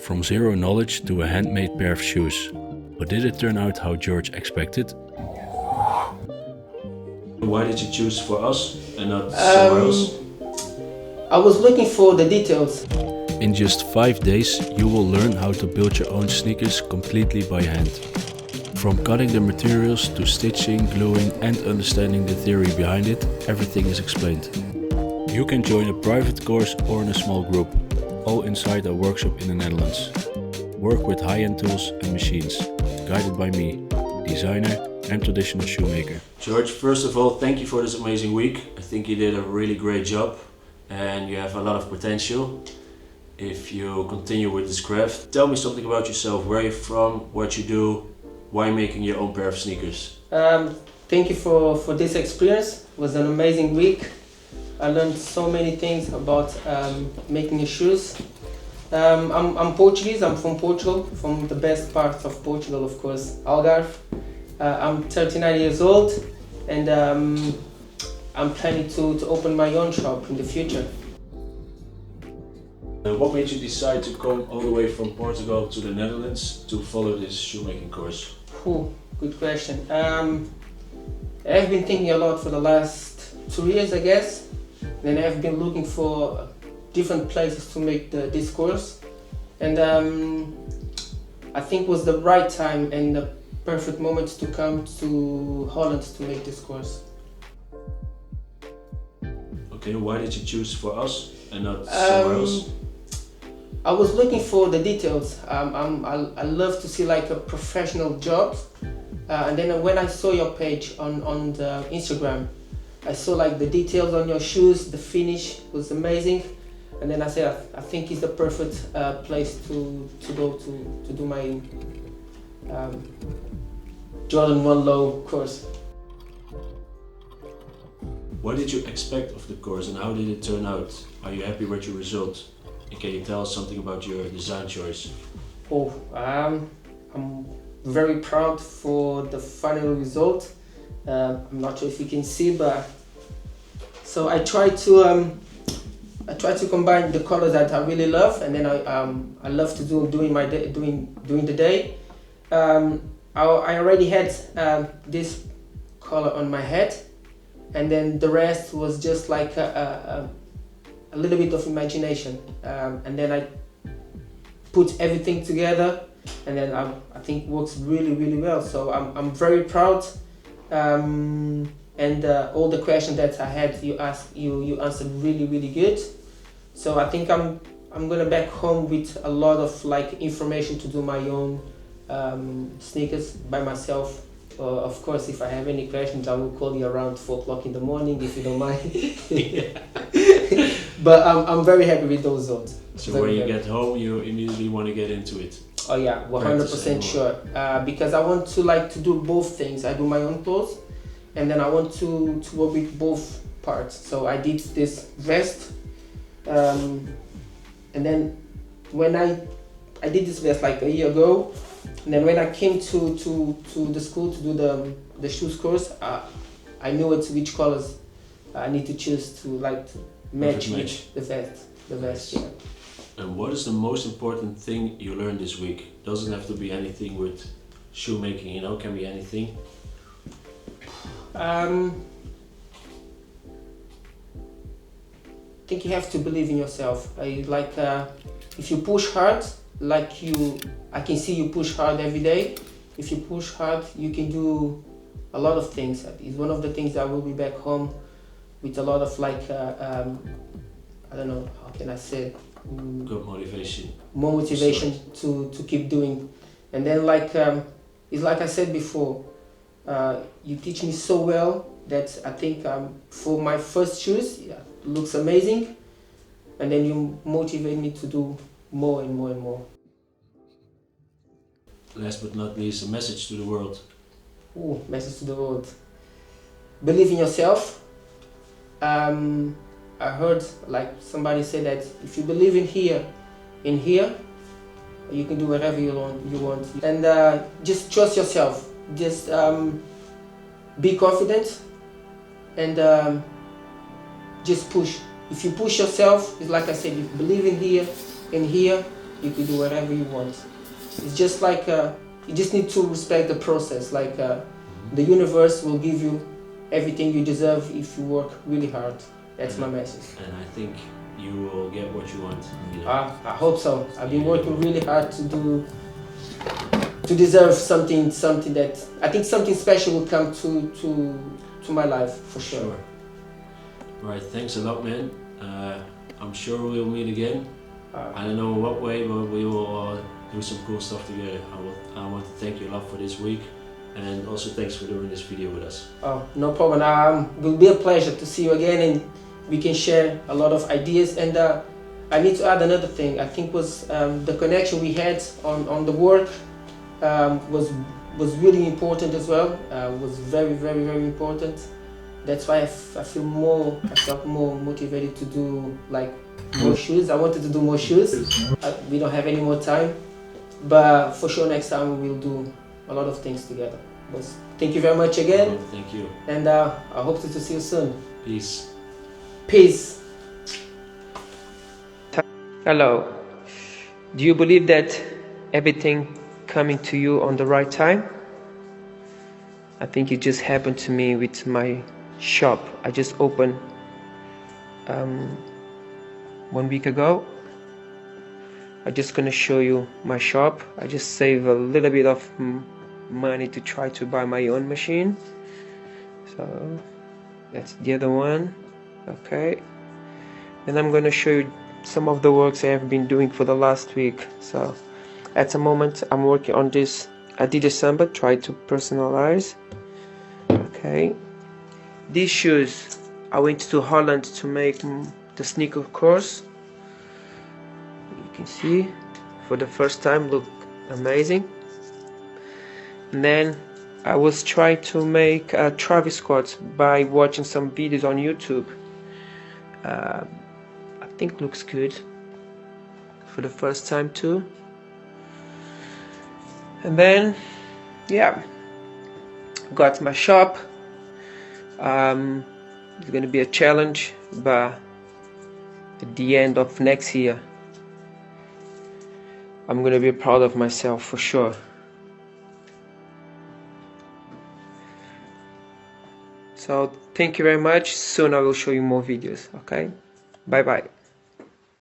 From zero knowledge to a handmade pair of shoes. But did it turn out how George expected? Why did you choose for us and not somewhere else? I was looking for the details. In just 5 days, you will learn how to build your own sneakers completely by hand. From cutting the materials to stitching, gluing and understanding the theory behind it, everything is explained. You can join a private course or in a small group, all inside a workshop in the Netherlands. Work with high-end tools and machines, guided by me, designer and traditional shoemaker. George, first of all, thank you for this amazing week. I think you did a really great job and you have a lot of potential. If you continue with this craft, tell me something about yourself, where you're from, what you do, why making your own pair of sneakers. Thank you for this experience. It was an amazing week. I learned so many things about making shoes. I'm Portuguese, I'm from Portugal, from the best parts of Portugal, of course, Algarve. I'm 39 years old and I'm planning to open my own shop in the future. What made you decide to come all the way from Portugal to the Netherlands to follow this shoemaking course? Good question. I've been thinking a lot for the last 2 years, I guess. Then I've been looking for different places to make this course. And I think it was the right time and the perfect moment to come to Holland to make this course. Okay, why did you choose for us and not somewhere else? I was looking for the details. I love to see like a professional job. And then when I saw your page on the Instagram, I saw like the details on your shoes, the finish was amazing. And then I said, I think it's the perfect place to go to do my Jordan 1 Low course. What did you expect of the course and how did it turn out? Are you happy with your result? And can you tell us something about your design choice? I'm very proud for the final result. I'm not sure if you can see, but so I try to combine the colors that I really love, and then I love to do during the day. I already had this color on my head, and then the rest was just like a little bit of imagination, and then I put everything together, and then I think it works really well. So I'm very proud, and all the questions that I had, you answered really good. So I think I'm gonna back home with a lot of like information to do my own sneakers by myself. Of course, if I have any questions, I will call you around 4 o'clock in the morning if you don't mind. But I'm very happy with those results. So when you get home, you immediately want to get into it? Oh yeah, 100% sure. Because I want to do both things. I do my own clothes, and then I want to work with both parts. So I did this vest, and then when I did this vest like a year ago, and then when I came to the school to do the shoes course, I knew which colors I need to choose to match the vest. Yeah. And what is the most important thing you learned this week? Doesn't have to be anything with shoemaking, can be anything. I think you have to believe in yourself. If you push hard, I can see you push hard every day. If you push hard, you can do a lot of things. It's one of the things that I will be back home with a lot of I don't know, how can I say? Good motivation. More motivation to keep doing. And then it's like I said before, you teach me so well that I think for my first shoes, it looks amazing. And then you motivate me to do more and more and more. Last but not least, a message to the world. Message to the world. Believe in yourself. I heard somebody say that if you believe in here, you can do whatever you want. And just trust yourself. Just be confident and just push. If you push yourself, it's like I said, you believe in here, you can do whatever you want. It's just like you just need to respect the process. Like the universe will give you everything you deserve if you work really hard. That's my message. And I think you will get what you want. You know? I hope so. I've been working really hard to deserve something that I think something special will come to my life for sure. Right, thanks a lot, man. I'm sure we'll meet again. I don't know in what way, but we will do some cool stuff together. I want to thank you a lot for this week, and also thanks for doing this video with us. Oh, no problem. It will be a pleasure to see you again, and we can share a lot of ideas. And I need to add another thing. I think was the connection we had on the work was really important as well. Was very important. That's why I felt more motivated to do like more shoes. I wanted to do more shoes. We don't have any more time, but for sure next time we will do a lot of things together. But thank you very much again. Thank you. And I hope to see you soon. Peace. Peace. Hello. Do you believe that everything coming to you on the right time? I think it just happened to me with my shop. I just opened 1 week ago. I'm just gonna show you my shop. I just save a little bit of money to try to buy my own machine. So that's the other one. Okay, and I'm gonna show you some of the works I have been doing for the last week. So at the moment I'm working on this Adidas Samba, try to personalize. Okay, these shoes I went to Holland to make the sneaker course. You can see for the first time look amazing. And then I was trying to make Travis Scott by watching some videos on YouTube. I think looks good for the first time too. And then yeah, got my shop. It's gonna be a challenge, but at the end of next year I'm gonna be proud of myself for sure. So thank you very much. Soon I will show you more videos. Okay, bye bye.